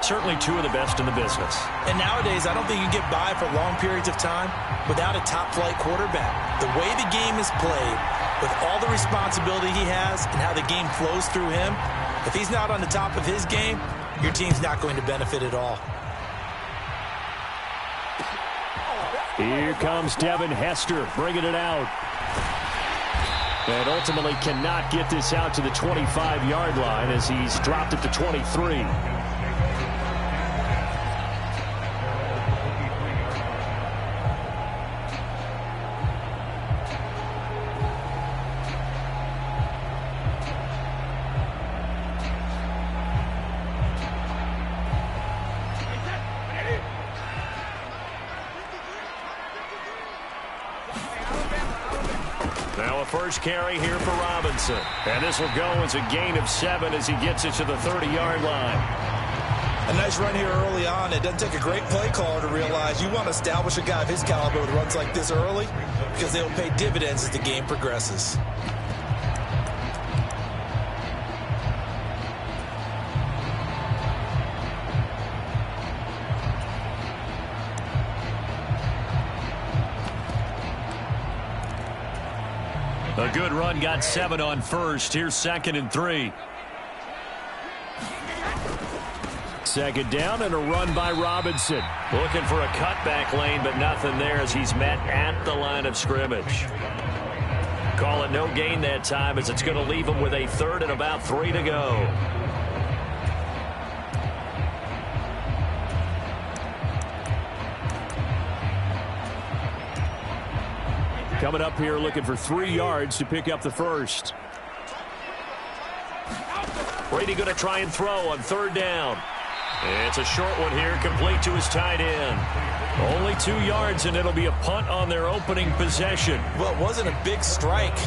Certainly two of the best in the business. And nowadays, I don't think you can get by for long periods of time without a top-flight quarterback. The way the game is played, with all the responsibility he has and how the game flows through him, if he's not on the top of his game, your team's not going to benefit at all. Here comes Devin Hester bringing it out. And ultimately cannot get this out to the 25-yard line as he's dropped it to 23. First carry here for Robinson. And this will go as a gain of 7 as he gets it to the 30-yard line. A nice run here early on. It doesn't take a great play caller to realize you want to establish a guy of his caliber with runs like this early because they'll pay dividends as the game progresses. A good run got 7 on first. Here's 2nd and 3. Second down and a run by Robinson. Looking for a cutback lane, but nothing there as he's met at the line of scrimmage. Call it no gain that time as it's going to leave him with a 3rd and about 3 to go. Coming up here looking for 3 yards to pick up the first. Brady going to try and throw on 3rd down. It's a short one here, complete to his tight end. Only 2 yards, and it'll be a punt on their opening possession. Well, it wasn't a big strike,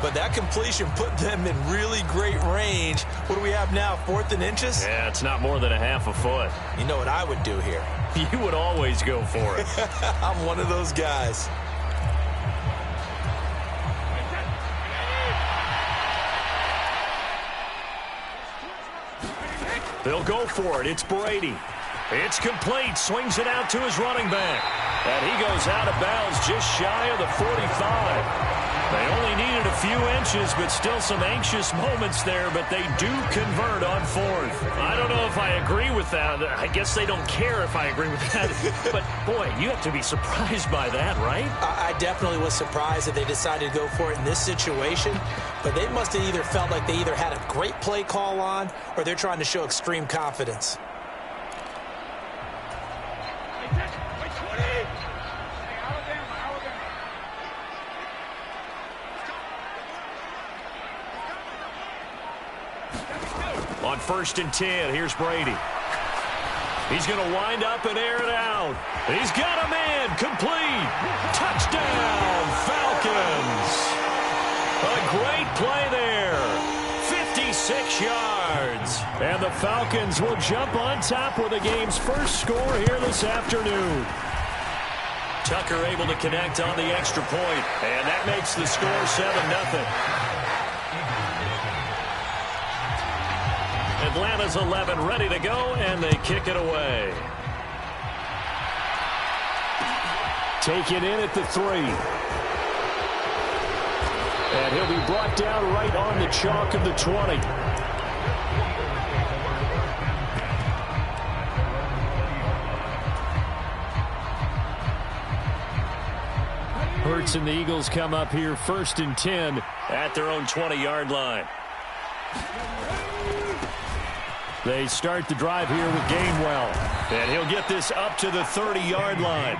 but that completion put them in really great range. What do we have now, 4th and inches? Yeah, it's not more than a half a foot. You know what I would do here? You would always go for it. I'm one of those guys. They'll go for it. It's Brady. It's complete. Swings it out to his running back. And he goes out of bounds just shy of the 45. They only needed a few inches, but still some anxious moments there, but they do convert on 4th. I don't know if I agree with that. I guess they don't care if I agree with that. But, boy, you have to be surprised by that, right? I definitely was surprised that they decided to go for it in this situation, but they must have either felt like they either had a great play call on or they're trying to show extreme confidence. On 1st and 10, here's Brady. He's going to wind up and air it out. He's got a man, complete. Touchdown, Falcons. A great play there. 56 yards. And the Falcons will jump on top with the game's first score here this afternoon. Tucker able to connect on the extra point, and that makes the score 7-0. Atlanta's 11 ready to go, and they kick it away. Taken in at the 3. And he'll be brought down right on the chalk of the 20. Hurts and the Eagles come up here 1st and 10 at their own 20-yard line. They start the drive here with Gainwell. And he'll get this up to the 30-yard line.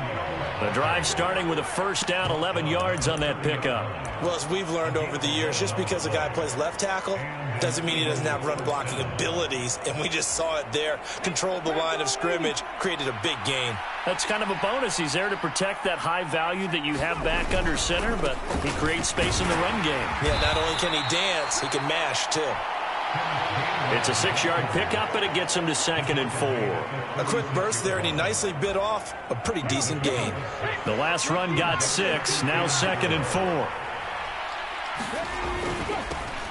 The drive starting with a first down, 11 yards on that pickup. Well, as we've learned over the years, just because a guy plays left tackle doesn't mean he doesn't have run-blocking abilities. And we just saw it there. Controlled the line of scrimmage, created a big gain. That's kind of a bonus. He's there to protect that high value that you have back under center, but he creates space in the run game. Yeah, not only can he dance, he can mash, too. It's a 6-yard pickup, and it gets him to 2nd and 4. A quick burst there, and he nicely bit off a pretty decent gain. The last run got 6, now 2nd and 4.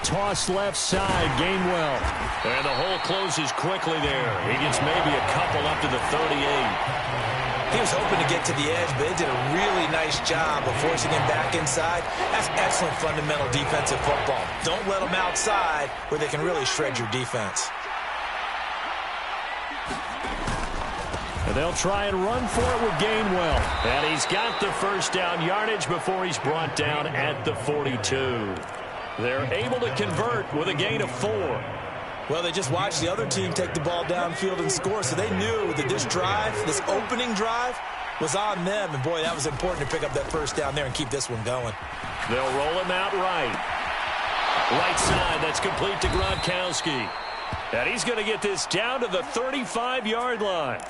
toss left side. Gainwell. And the hole closes quickly there. He gets maybe a couple up to the 38. He was hoping to get to the edge, but they did a really nice job of forcing him back inside. That's excellent fundamental defensive football. Don't let them outside where they can really shred your defense. And they'll try and run for it with Gainwell. And he's got the first down yardage before he's brought down at the 42. They're able to convert with a gain of 4. Well, they just watched the other team take the ball downfield and score, so they knew that this drive, this opening drive, was on them. And, boy, that was important to pick up that first down there and keep this one going. They'll roll him out right. Right side, that's complete to Gronkowski. And he's going to get this down to the 35-yard line.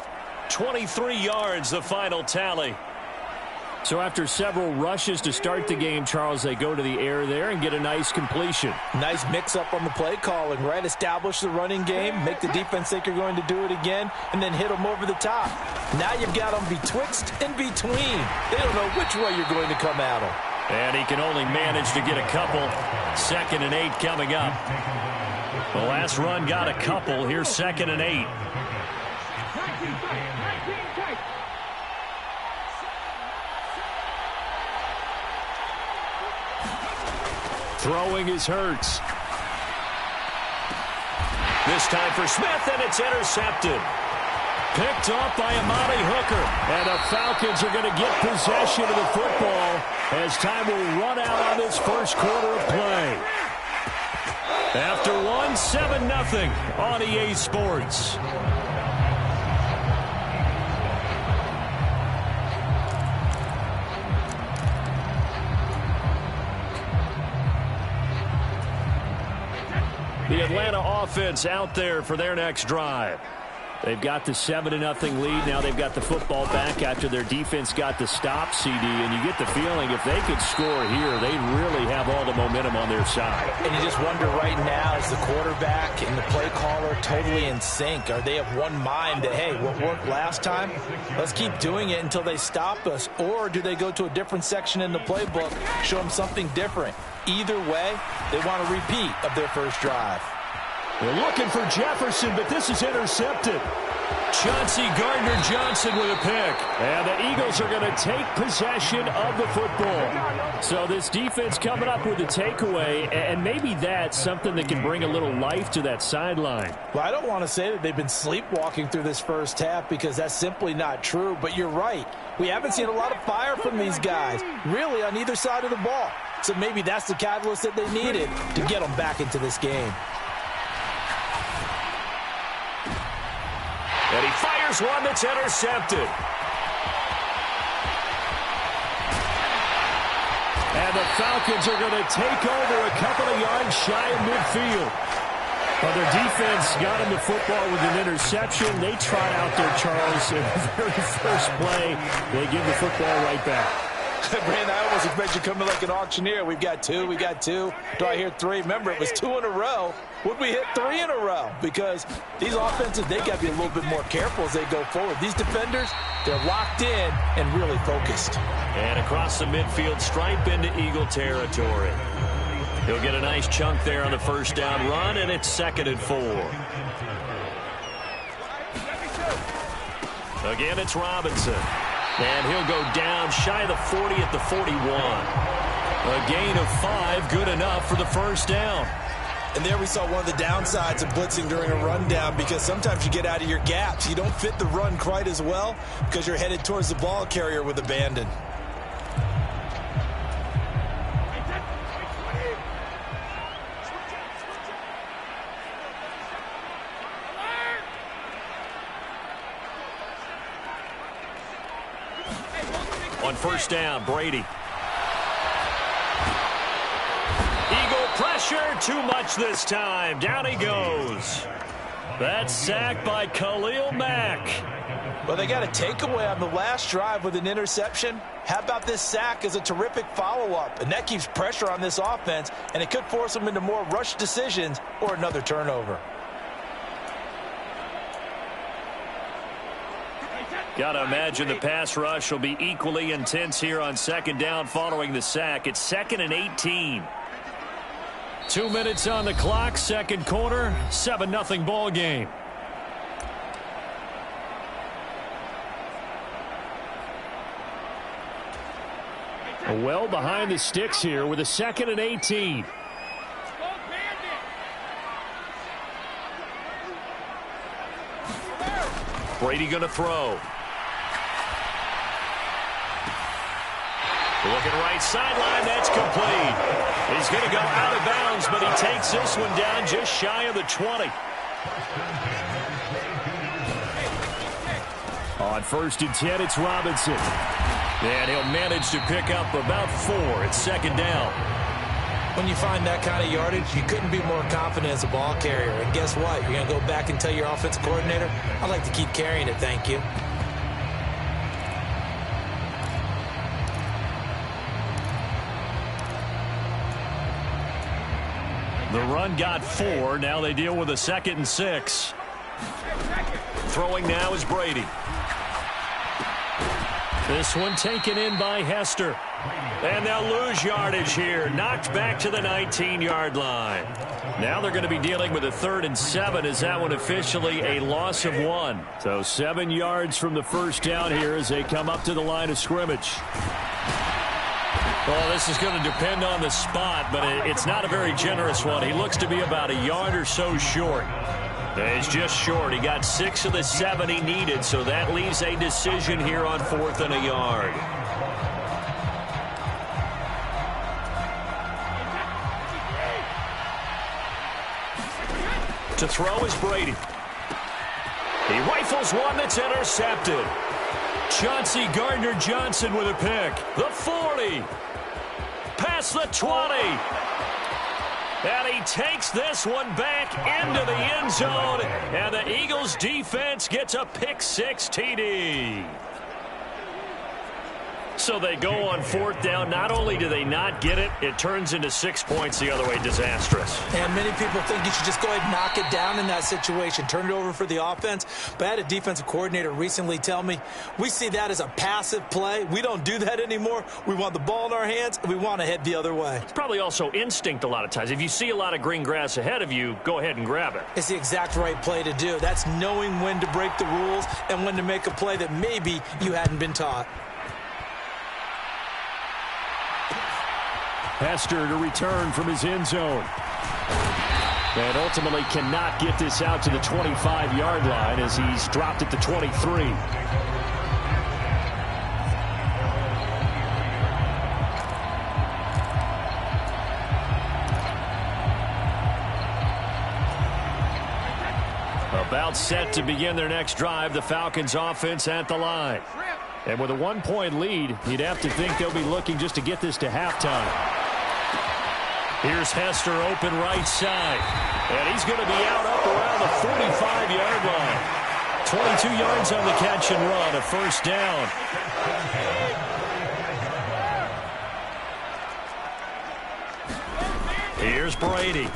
23 yards, the final tally. So after several rushes to start the game, Charles, they go to the air there and get a nice completion. Nice mix-up on the play calling, right? Establish the running game, make the defense think you're going to do it again, and then hit them over the top. Now you've got them betwixt and between. They don't know which way you're going to come at them. And he can only manage to get a couple. 2nd and 8 coming up. The last run got a couple. Here's 2nd and 8. Throwing is Hurts. This time for Smith, and it's intercepted. Picked off by Amani Hooker. And the Falcons are going to get possession of the football as time will run out on this first quarter of play. After 7-0 on EA Sports. The Atlanta offense out there for their next drive. They've got the 7-0 lead. Now they've got the football back after their defense got the stop, CD. And you get the feeling if they could score here, they really have all the momentum on their side. And you just wonder right now, is the quarterback and the play caller totally in sync? Are they of one mind that, hey, what worked last time, let's keep doing it until they stop us? Or do they go to a different section in the playbook, show them something different? Either way, they want a repeat of their first drive. They're looking for Jefferson, but this is intercepted. Chauncey Gardner-Johnson with a pick. And the Eagles are going to take possession of the football. So this defense coming up with a takeaway, and maybe that's something that can bring a little life to that sideline. Well, I don't want to say that they've been sleepwalking through this first half because that's simply not true, but you're right. We haven't seen a lot of fire from these guys, really, on either side of the ball. So maybe that's the catalyst that they needed to get them back into this game. And he fires one that's intercepted. And the Falcons are going to take over a couple of yards shy of midfield. Well, their defense got him the football with an interception. They trot out there, Charles, in the very first play. They give the football right back. Brandon, I almost expect you to come in like an auctioneer. We've got two. Do I hear 3? Remember, it was 2 in a row. Would we hit 3 in a row? Because these offenses, they got to be a little bit more careful as they go forward. These defenders, they're locked in and really focused. And across the midfield stripe into Eagle territory. He'll get a nice chunk there on the first down run, and it's 2nd and 4. Again, it's Robinson. And he'll go down shy of the 40 at the 41. A gain of 5, good enough for the first down. And there we saw one of the downsides of blitzing during a rundown, because sometimes you get out of your gaps. You don't fit the run quite as well because you're headed towards the ball carrier with abandon. On first down, Brady. Eagle pressure, too much this time. Down he goes. That's sacked by Khalil Mack. Well, they got a takeaway on the last drive with an interception. How about this sack as a terrific follow-up? And that keeps pressure on this offense, and it could force them into more rush decisions or another turnover. Got to imagine the pass rush will be equally intense here on second down following the sack. It's 2nd and 18. 2 minutes on the clock, second quarter, 7-0 ball game. Well behind the sticks here with a 2nd and 18. Brady going to throw. Looking right sideline, that's complete. He's going to go out of bounds, but he takes this one down just shy of the 20. On 1st and 10, it's Robinson. And he'll manage to pick up about 4. It's 2nd down. When you find that kind of yardage, you couldn't be more confident as a ball carrier. And guess what? You're going to go back and tell your offensive coordinator, I'd like to keep carrying it, thank you. The run got 4. Now they deal with a 2nd and 6. Throwing now is Brady. This one taken in by Hester. And they'll lose yardage here. Knocked back to the 19-yard line. Now they're going to be dealing with a 3rd and 7 as that one officially a loss of 1. So 7 yards from the first down here as they come up to the line of scrimmage. Well, this is going to depend on the spot, but it's not a very generous one. He looks to be about a yard or so short. He's just short. He got 6 of the 7 he needed, so that leaves a decision here on 4th and a yard. To throw is Brady. He rifles one that's intercepted. Chauncey Gardner-Johnson with a pick. The 40. Past the 20. And he takes this one back into the end zone. And the Eagles defense gets a pick-6 TD. So they go on 4th down. Not only do they not get it, it turns into 6 points the other way. Disastrous. And many people think you should just go ahead and knock it down in that situation. Turn it over for the offense. But I had a defensive coordinator recently tell me, we see that as a passive play. We don't do that anymore. We want the ball in our hands, and we want to head the other way. It's probably also instinct a lot of times. If you see a lot of green grass ahead of you, go ahead and grab it. It's the exact right play to do. That's knowing when to break the rules and when to make a play that maybe you hadn't been taught. Hester to return from his end zone. And ultimately cannot get this out to the 25-yard line as he's dropped at the 23. About set to begin their next drive, the Falcons offense at the line. And with a 1-point lead, you'd have to think they'll be looking just to get this to halftime. Here's Hester open right side. And he's going to be out up around the 45-yard line. 22 yards on the catch and run, a 1st down. Here's Brady.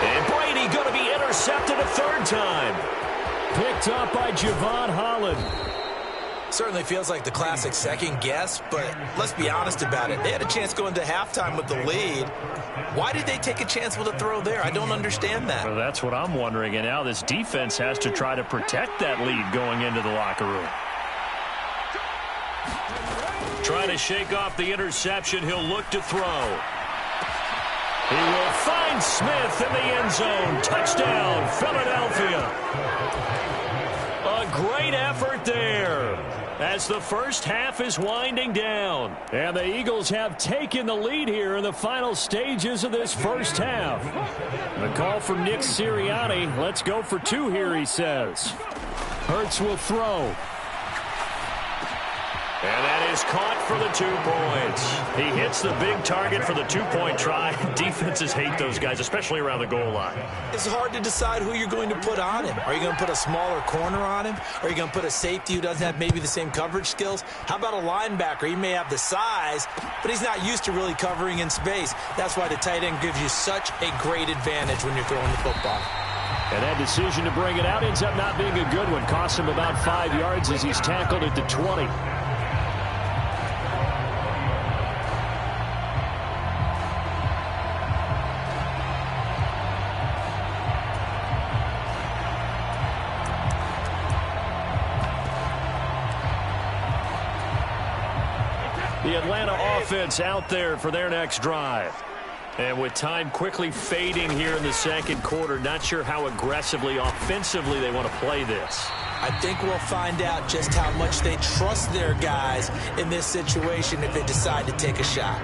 And Brady going to be intercepted a 3rd time. Picked up by Javon Holland. Certainly feels like the classic second guess, but let's be honest about it. They had a chance going into halftime with the lead. Why did they take a chance with a throw there? I don't understand that. Well, that's what I'm wondering, and now this defense has to try to protect that lead going into the locker room. Trying to shake off the interception. He'll look to throw. He will find Smith in the end zone. Touchdown, Philadelphia. A great effort there as the first half is winding down. And the Eagles have taken the lead here in the final stages of this first half. The call from Nick Sirianni. Let's go for 2 here, he says. Hurts will throw. And that is caught for the 2 points. He hits the big target for the 2-point try. Defenses hate those guys, especially around the goal line. It's hard to decide who you're going to put on him. Are you going to put a smaller corner on him? Are you going to put a safety who doesn't have maybe the same coverage skills? How about a linebacker? He may have the size, but he's not used to really covering in space. That's why the tight end gives you such a great advantage when you're throwing the football. And that decision to bring it out ends up not being a good one. Costs him about 5 yards as he's tackled at the 20. The Atlanta offense out there for their next drive. And with time quickly fading here in the second quarter, not sure how aggressively, offensively they want to play this. I think we'll find out just how much they trust their guys in this situation if they decide to take a shot.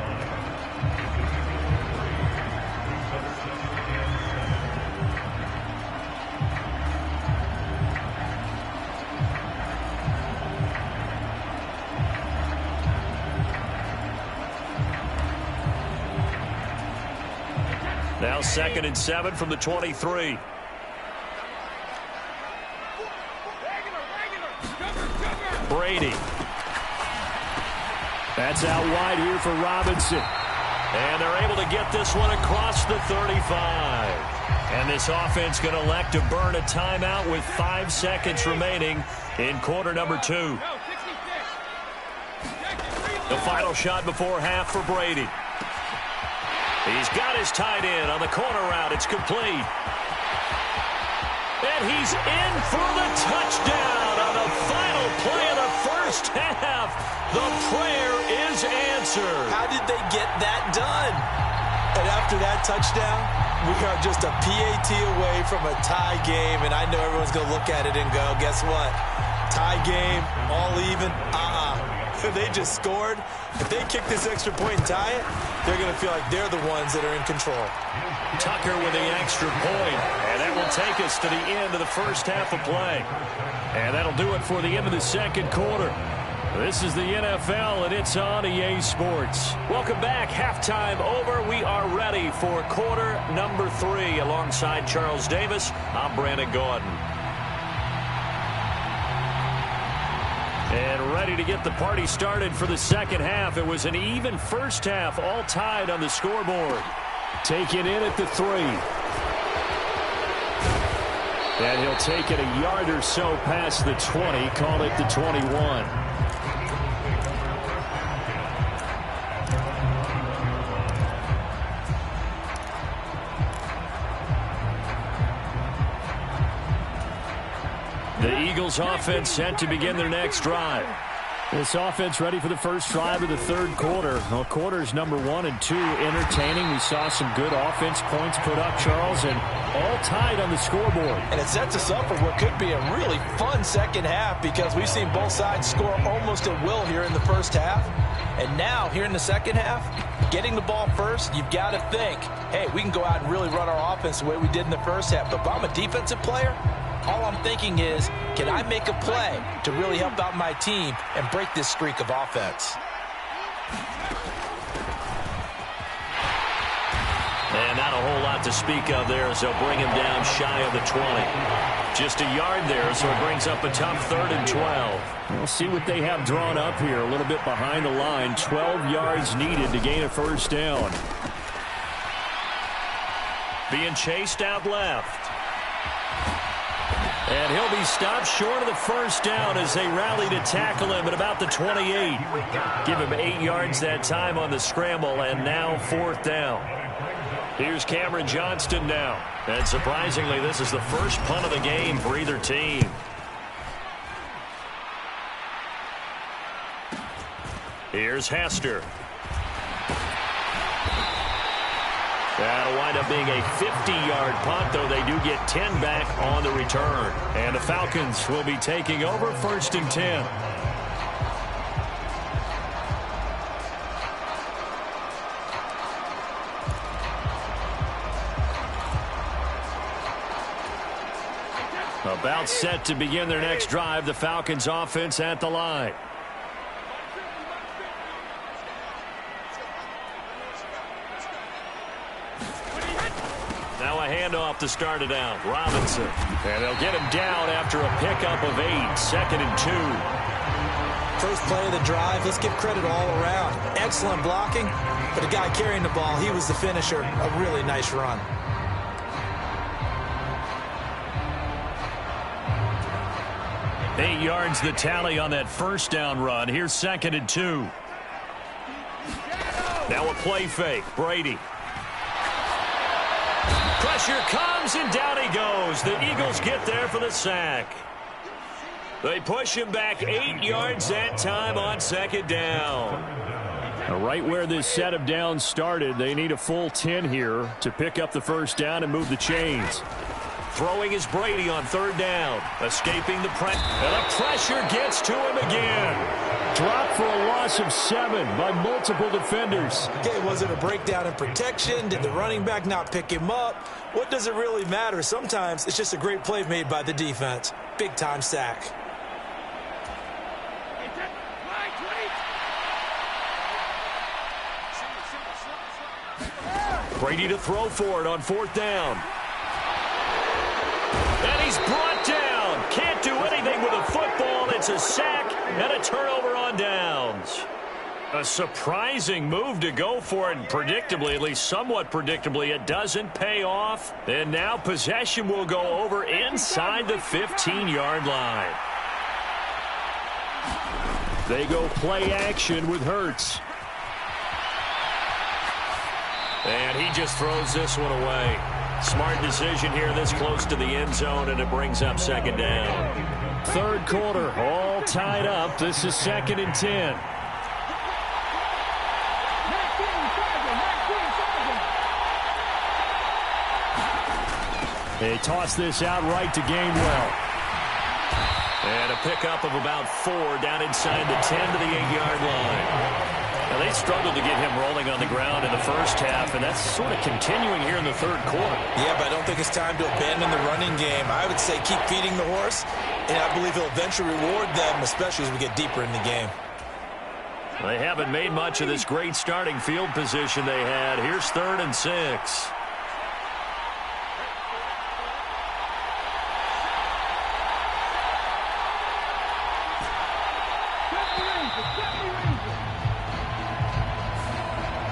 Now 2nd and 7 from the 23. Brady. That's out wide here for Robinson. And they're able to get this one across the 35. And this offense going to elect to burn a timeout with 5 seconds remaining in quarter number 2. The final shot before half for Brady. He's got his tight end on the corner route. It's complete. And he's in for the touchdown on the final play of the first half. The prayer is answered. How did they get that done? And after that touchdown, we are just a PAT away from a tie game. And I know everyone's going to look at it and go, guess what? Tie game, all even, They just scored. If they kick this extra point and tie it, they're going to feel like they're the ones that are in control. Tucker with the extra point, and that will take us to the end of the first half of play. And that'll do it for the end of the second quarter. This is the NFL, and it's on EA Sports. Welcome back. Halftime over. We are ready for quarter number 3. Alongside Charles Davis, I'm Brandon Gordon. And ready to get the party started for the second half. It was an even first half, all tied on the scoreboard. Taken in at the 3. And he'll take it a yard or so past the 20, call it the 21. The Eagles offense set to begin their next drive. This offense ready for the first drive of the third quarter. Well, quarters number 1 and 2 entertaining. We saw some good offense points put up, Charles, and all tied on the scoreboard. And it sets us up for what could be a really fun second half because we've seen both sides score almost at will here in the first half. And now, here in the second half, getting the ball first, you've got to think, hey, we can go out and really run our offense the way we did in the first half. But if I'm a defensive player, all I'm thinking is, can I make a play to really help out my team and break this streak of offense? And not a whole lot to speak of there as they'll bring him down shy of the 20. Just a yard there, so it brings up a tough 3rd and 12. We'll see what they have drawn up here. A little bit behind the line. 12 yards needed to gain a first down. Being chased out left. And he'll be stopped short of the first down as they rally to tackle him at about the 28. Give him 8 yards that time on the scramble, and now 4th down. Here's Cameron Johnston now. And surprisingly, this is the first punt of the game for either team. Here's Hester. That'll wind up being a 50-yard punt, though they do get 10 back on the return. And the Falcons will be taking over 1st and 10. About set to begin their next drive, the Falcons offense at the line. Now a handoff to start it out. Robinson. And they'll get him down after a pickup of 8. 2nd and 2. First play of the drive, let's give credit all around. Excellent blocking, but the guy carrying the ball, he was the finisher. A really nice run. Eight yards the tally on that first down run. Here's 2nd and 2. Now a play fake. Brady. Pressure comes, and down he goes. The Eagles get there for the sack. They push him back 8 yards that time on 2nd down. Right where this set of downs started, they need a full 10 here to pick up the first down and move the chains. Throwing is Brady on third down. Escaping the pressure. And the pressure gets to him again. Dropped for a loss of 7 by multiple defenders. Okay, was it a breakdown in protection? Did the running back not pick him up? What does it really matter? Sometimes it's just a great play made by the defense. Big-time sack. Brady to throw for it on fourth down. And he's brought down. Can't do anything with a football. It's a sack and a turnover on downs. A surprising move to go for it, and predictably, at least somewhat predictably, it doesn't pay off. And now possession will go over inside the 15-yard line. They go play action with Hurts. And he just throws this one away. Smart decision here this close to the end zone, and it brings up second down. Third quarter, all tied up. This is 2nd and 10. They toss this out right to Gainwell. And a pickup of about 4 down inside the 10 to the 8-yard line. Now, they struggled to get him rolling on the ground in the first half, and that's sort of continuing here in the third quarter. Yeah, but I don't think it's time to abandon the running game. I would say keep feeding the horse, and I believe he'll eventually reward them, especially as we get deeper in the game. They haven't made much of this great starting field position they had. Here's 3rd and 6.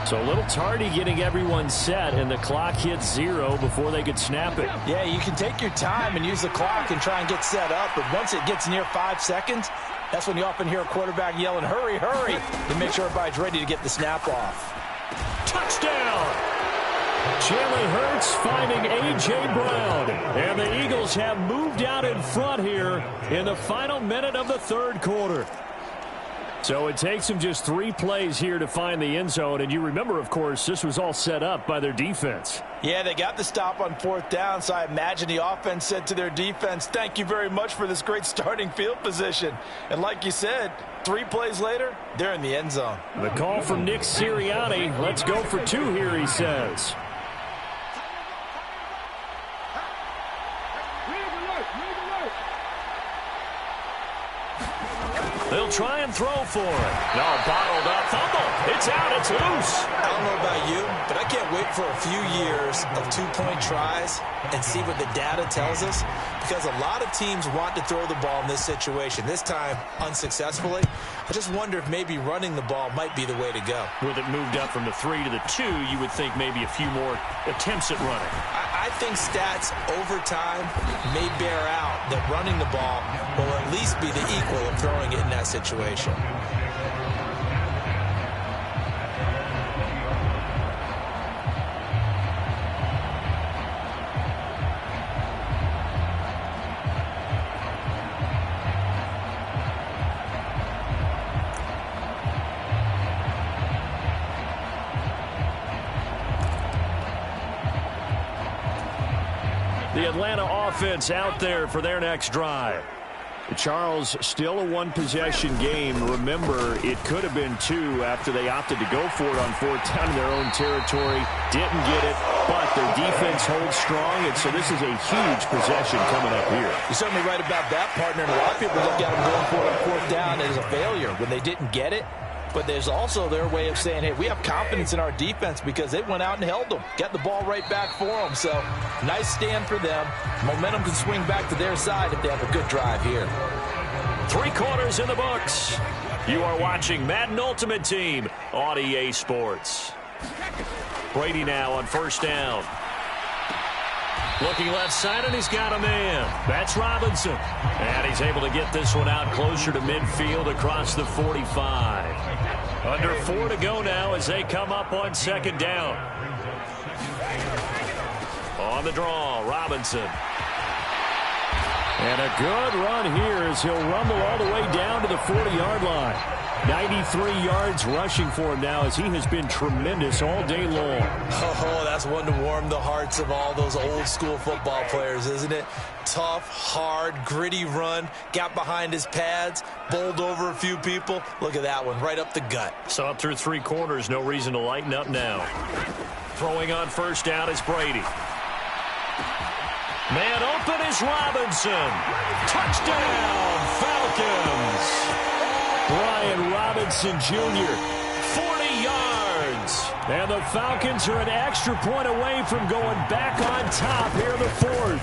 So a little tardy getting everyone set, and the clock hits 0 before they could snap it. Yeah, you can take your time and use the clock and try and get set up, but once it gets near 5 seconds, that's when you often hear a quarterback yelling, hurry, hurry, to make sure everybody's ready to get the snap off. Touchdown! Jalen Hurts finding A.J. Brown, and the Eagles have moved out in front here in the final minute of the third quarter. So it takes them just 3 plays here to find the end zone. And you remember, of course, this was all set up by their defense. Yeah, they got the stop on 4th down, so I imagine the offense said to their defense, thank you very much for this great starting field position. And like you said, 3 plays later, they're in the end zone. The call from Nick Sirianni. Let's go for 2 here, he says. They'll try and throw for it. No, bottled up. Fumble. It's out. It's loose. I don't know about you, but I can't wait for a few years of 2-point tries and see what the data tells us, because a lot of teams want to throw the ball in this situation, this time unsuccessfully. I just wonder if maybe running the ball might be the way to go. With it moved up from the 3 to the 2, you would think maybe a few more attempts at running. I think stats over time may bear out that running the ball will at least be the equal of throwing it in that situation. The Atlanta offense out there for their next drive. Charles, still a one-possession game. Remember, it could have been 2 after they opted to go for it on 4th down in their own territory. Didn't get it, but their defense holds strong, and so this is a huge possession coming up here. You're certainly right about that, partner. And a lot of people look at them going for it on 4th down as a failure when they didn't get it. But there's also their way of saying, hey, we have confidence in our defense because they went out and held them. Got the ball right back for them. So, nice stand for them. Momentum can swing back to their side if they have a good drive here. 3 quarters in the books. You are watching Madden Ultimate Team on EA Sports. Brady now on 1st down. Looking left side, and he's got a man. That's Robinson. And he's able to get this one out closer to midfield across the 45. Under 4 to go now as they come up on 2nd down. On the draw, Robinson. And a good run here as he'll rumble all the way down to the 40-yard line. 93 yards rushing for him now as he has been tremendous all day long. Oh, that's one to warm the hearts of all those old-school football players, isn't it? Tough, hard, gritty run, got behind his pads, bowled over a few people. Look at that one, right up the gut. So up through 3 quarters, no reason to lighten up now. Throwing on first down is Brady. Man open is Robinson. Touchdown, Falcons. Brian Robinson Jr., 40 yards. And the Falcons are an extra point away from going back on top here in the 4th.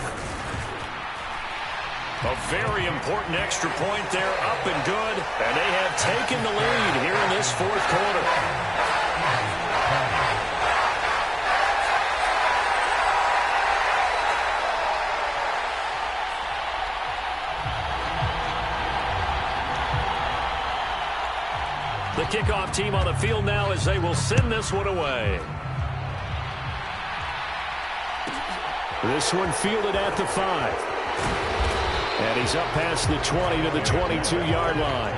A very important extra point there, up and good. And they have taken the lead here in this 4th quarter. The kickoff team on the field now as they will send this one away. This one fielded at the 5. And he's up past the 20 to the 22-yard line.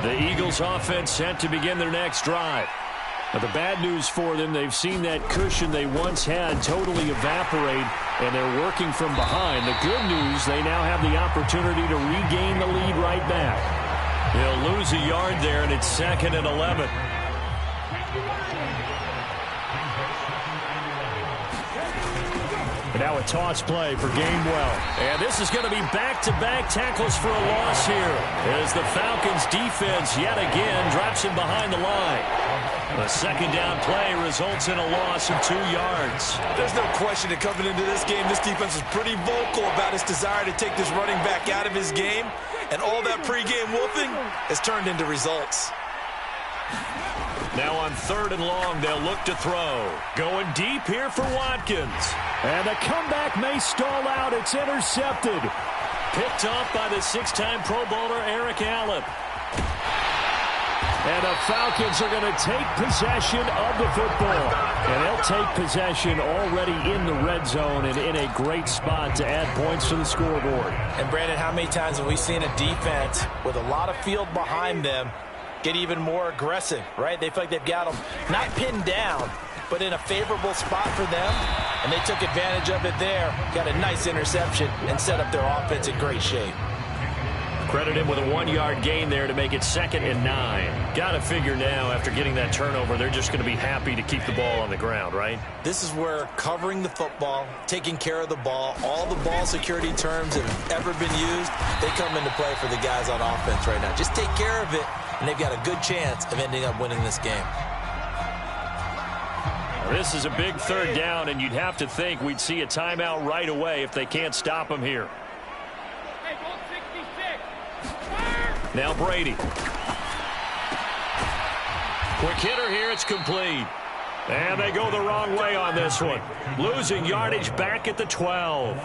The Eagles offense set to begin their next drive. Now, the bad news for them, they've seen that cushion they once had totally evaporate, and they're working from behind. The good news, they now have the opportunity to regain the lead right back. They'll lose a yard there, and it's 2nd and 11. And now a toss play for Gainwell. And this is going to be back-to-back tackles for a loss here as the Falcons defense yet again drops him behind the line. A 2nd down play results in a loss of 2 yards. There's no question that coming into this game, this defense is pretty vocal about its desire to take this running back out of his game. And all that pregame wolfing has turned into results. Now on 3rd and long, they'll look to throw. Going deep here for Watkins. And the comeback may stall out. It's intercepted. Picked off by the 6-time Pro Bowler Eric Allen. And the Falcons are going to take possession of the football. And they'll take possession already in the red zone and in a great spot to add points to the scoreboard. And Brandon, how many times have we seen a defense with a lot of field behind them get even more aggressive, right? They feel like they've got them not pinned down, but in a favorable spot for them. And they took advantage of it there. Got a nice interception and set up their offense in great shape. Credit him with a 1-yard gain there to make it 2nd and 9. Got to figure now, after getting that turnover, they're just going to be happy to keep the ball on the ground, right? This is where covering the football, taking care of the ball, all the ball security terms that have ever been used, they come into play for the guys on offense right now. Just take care of it, and they've got a good chance of ending up winning this game. This is a big 3rd down, and you'd have to think we'd see a timeout right away if they can't stop him here. Now Brady. Quick hitter here, it's complete. And they go the wrong way on this one. Losing yardage back at the 12.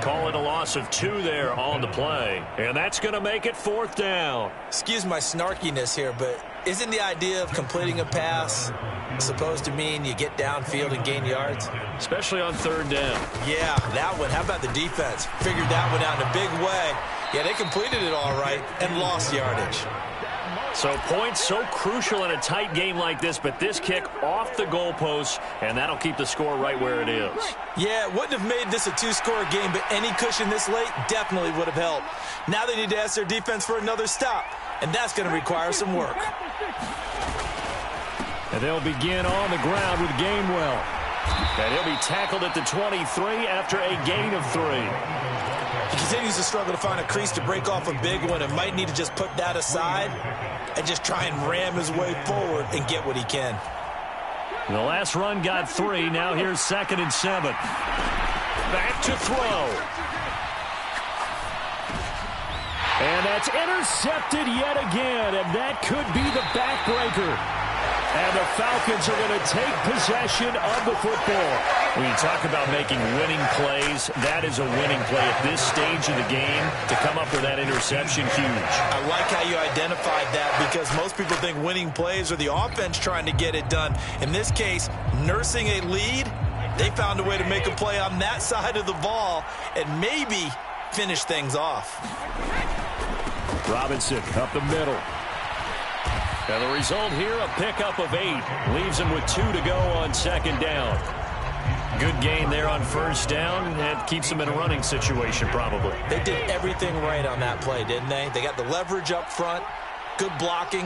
Call it a loss of 2 there on the play. And that's going to make it 4th down. Excuse my snarkiness here, but isn't the idea of completing a pass supposed to mean you get downfield and gain yards? Especially on 3rd down. Yeah, that one. How about the defense? Figured that one out in a big way. Yeah, they completed it all right and lost yardage. So points so crucial in a tight game like this, but this kick off the goalpost, and that'll keep the score right where it is. Yeah, it wouldn't have made this a 2-score game, but any cushion this late definitely would have helped. Now they need to ask their defense for another stop, and that's going to require some work. And they'll begin on the ground with Gainwell. And he'll be tackled at the 23 after a gain of 3. He continues to struggle to find a crease to break off a big one and might need to just put that aside and just try and ram his way forward and get what he can. The last run got 3. Now here's 2nd and 7. Back to throw. And that's intercepted yet again, and that could be the backbreaker. And the Falcons are going to take possession of the football. When you talk about making winning plays, that is a winning play at this stage of the game. To come up with that interception, huge. I like how you identified that because most people think winning plays are the offense trying to get it done. In this case, nursing a lead They found a way to make a play on that side of the ball and maybe finish things off. Robinson up the middle. And the result here, a pickup of 8. Leaves him with 2 to go on second down. Good gain there on first down. And keeps them in a running situation, probably. They did everything right on that play, didn't they? They got the leverage up front. Good blocking.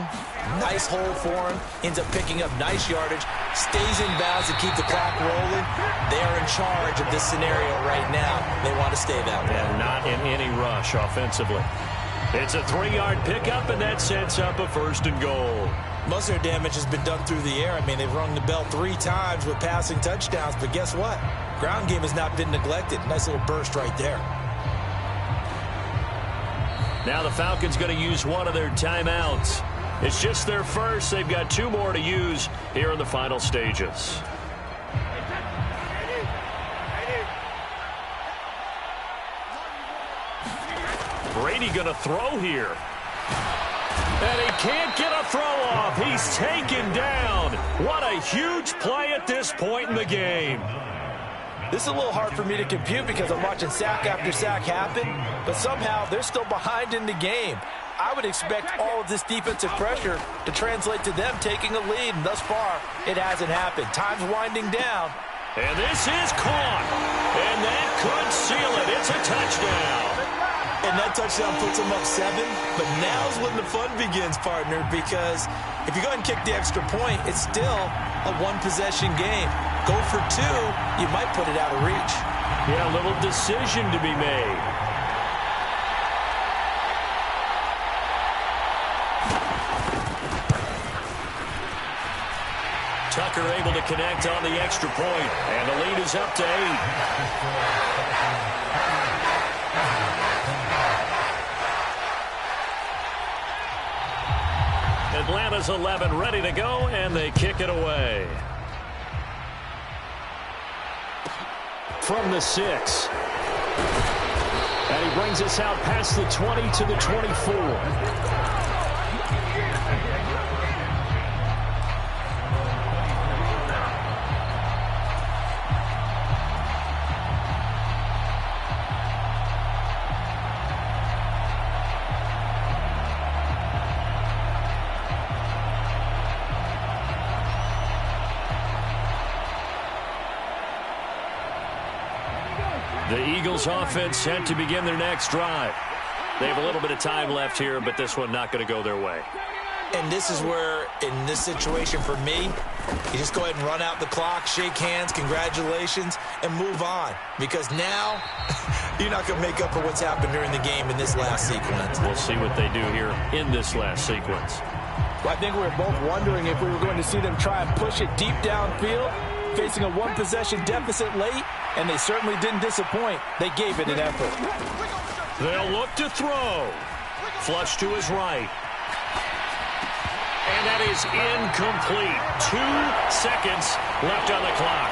Nice hole for him. Ends up picking up nice yardage. Stays in bounds to keep the clock rolling. They are in charge of this scenario right now. They want to stay that way. And not in any rush offensively. It's a 3-yard pickup, and that sets up a 1st and goal. Most of their damage has been done through the air. I mean, they've rung the bell 3 times with passing touchdowns, but guess what? Ground game has not been neglected. Nice little burst right there. Now the Falcons going to use one of their timeouts. It's just their first. They've got 2 more to use here in the final stages. Brady going to throw here. And he can't get a throw off. He's taken down. What a huge play at this point in the game. This is a little hard for me to compute because I'm watching sack after sack happen, but somehow they're still behind in the game. I would expect all of this defensive pressure to translate to them taking a lead, and thus far, it hasn't happened. Time's winding down. And this is caught. And that could seal it. It's a touchdown. And that touchdown puts them up 7. But now's when the fun begins, partner, because if you go ahead and kick the extra point, it's still a 1-possession game. Go for 2, you might put it out of reach. Yeah, a little decision to be made. Tucker able to connect on the extra point, and the lead is up to 8. Atlanta's 11 ready to go, and they kick it away. From the 6. And he brings us out past the 20 to the 24. The Eagles offense set to begin their next drive. They have a little bit of time left here, but this one not going to go their way. And this is where, in this situation for me, you just go ahead and run out the clock, shake hands, congratulations, and move on. Because now, you're not going to make up for what's happened during the game in this last sequence. We'll see what they do here in this last sequence. Well, I think we were both wondering if we were going to see them try and push it deep downfield, facing a 1-possession deficit late, and they certainly didn't disappoint. They gave it an effort. They'll look to throw. Flush to his right. And that is incomplete. 2 seconds left on the clock.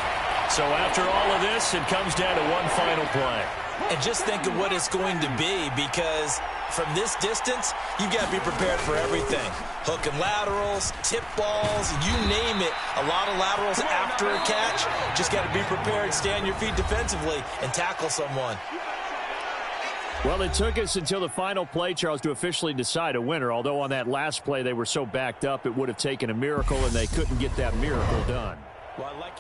So after all of this, it comes down to one final play. And just think of what it's going to be, because from this distance, you've got to be prepared for everything. Hook and laterals, tip balls, you name it. A lot of laterals after a catch. Just got to be prepared, stay on your feet defensively, and tackle someone. Well, it took us until the final play, Charles, to officially decide a winner. Although on that last play they were so backed up, it would have taken a miracle, and they couldn't get that miracle done. Well, I like